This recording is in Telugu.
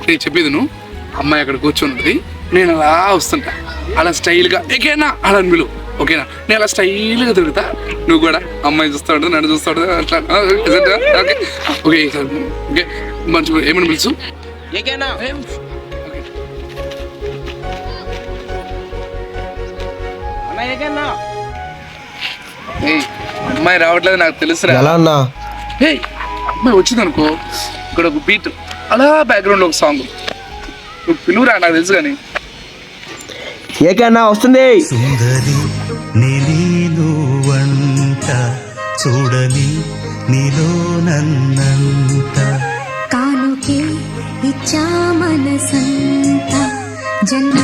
నేను చెప్పేది నువ్వు అమ్మాయి అక్కడ కూర్చొని ఉంటుంది, నేను అలా వస్తుంటా, అలా స్టైల్గా ఏకేనా అలా అని పిలువు, ఓకేనా? నేను అలా స్టైల్గా తిరుగుతా, నువ్వు కూడా అమ్మాయి చూస్తూ ఉంటుంది, నన్ను చూస్తూ ఉంటుంది, అట్లా ఓకే ఓకే ఓకే మంచి ఏమని పిలుచు ఏకేనా అన్న ఏకేనా. అమ్మాయి రావట్లేదు నాకు తెలుసురా. ఎలా అన్నా? హే అమ్మాయి వచ్చింది అనుకో, ఇక్కడ ఒక బీట్, అలా బ్యాక్గ్రౌండ్ ఒక సాంగ్, నువ్వు పిలువురా నాకు తెలుసు కానీ. ఏకన్నా వస్తుంది. సుందరి నీను వంట చూడని నీలో నన్నంత కానుకే ఇచ్చా మనసంత జన్మ